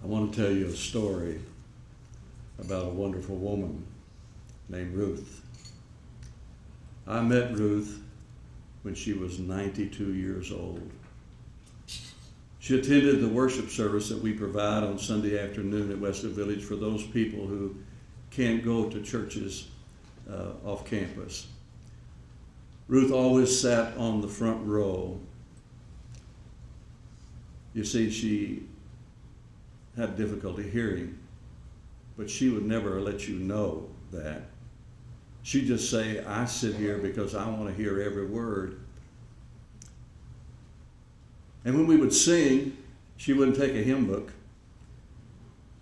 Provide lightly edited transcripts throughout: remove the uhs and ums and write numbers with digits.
I want to tell you a story about a wonderful woman named Ruth. I met Ruth when she was 92 years old. She attended the worship service that we provide on Sunday afternoon at Westwood Village for those people who can't go to churches off campus. Ruth always sat on the front row. You see, she had difficulty hearing, but she would never let you know that. She'd just say, I sit here because I want to hear every word. And when we would sing, she wouldn't take a hymn book.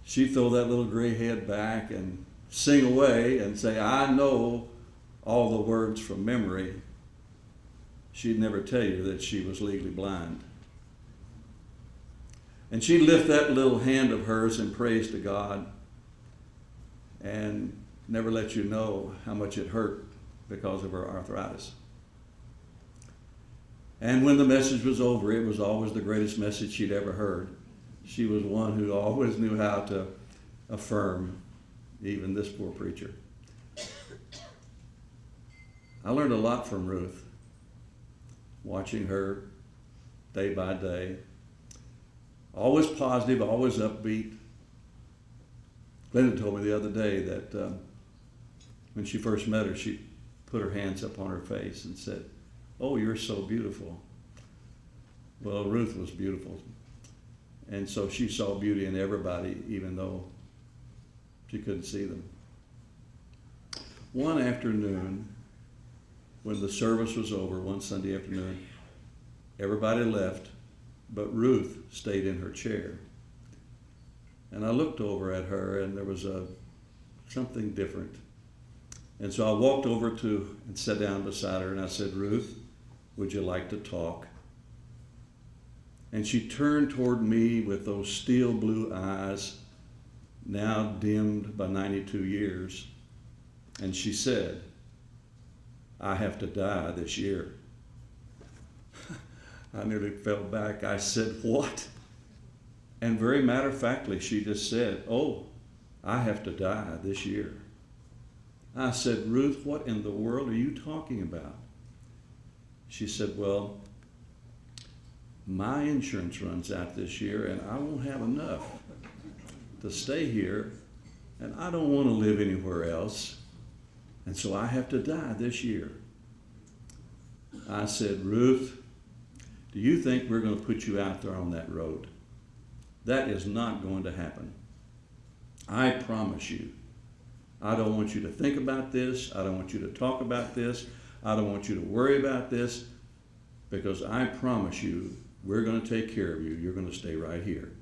She'd throw that little gray head back and sing away and say, I know all the words from memory. She'd never tell you that she was legally blind. And she'd lift that little hand of hers in praise to God and never let you know how much it hurt because of her arthritis. And when the message was over, it was always the greatest message she'd ever heard. She was one who always knew how to affirm even this poor preacher. I learned a lot from Ruth, watching her day by day. Always positive, always upbeat. Glenda told me the other day that when she first met her, she put her hands up on her face and said, oh, you're so beautiful. Well, Ruth was beautiful. And so she saw beauty in everybody, even though she couldn't see them. One afternoon, when the service was over, one Sunday afternoon, everybody left, but Ruth stayed in her chair. And I looked over at her, and there was something different. And so I walked over and sat down beside her, and I said, Ruth, would you like to talk? And she turned toward me with those steel blue eyes, now dimmed by 92 years. And she said, I have to die this year. I nearly fell back. I said, what? And very matter-of-factly, she just said, oh, I have to die this year. I said, Ruth, what in the world are you talking about? She said, well, my insurance runs out this year and I won't have enough to stay here, and I don't want to live anywhere else, and so I have to die this year. I said, Ruth, do you think we're going to put you out there on that road? That is not going to happen. I promise you. I don't want you to think about this. I don't want you to talk about this. I don't want you to worry about this, because I promise you, we're going to take care of you. You're going to stay right here.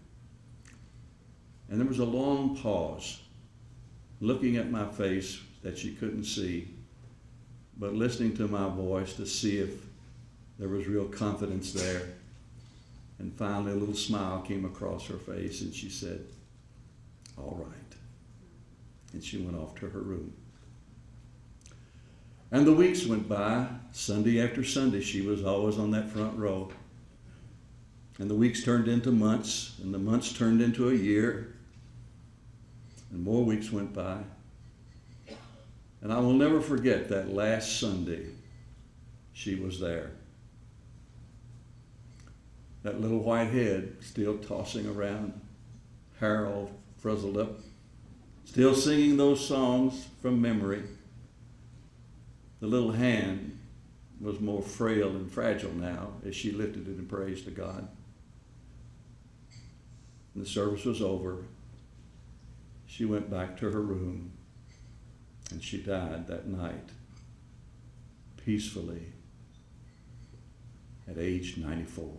And there was a long pause, looking at my face that she couldn't see, but listening to my voice to see if there was real confidence there. And finally, a little smile came across her face, and she said, all right. And she went off to her room. And the weeks went by. Sunday after Sunday, she was always on that front row. And the weeks turned into months, and the months turned into a year. And more weeks went by. And I will never forget that last Sunday she was there. That little white head still tossing around, hair all frizzled up, still singing those songs from memory. The little hand was more frail and fragile now as she lifted it in praise to God. And the service was over. She went back to her room, and she died that night, peacefully, at age 94.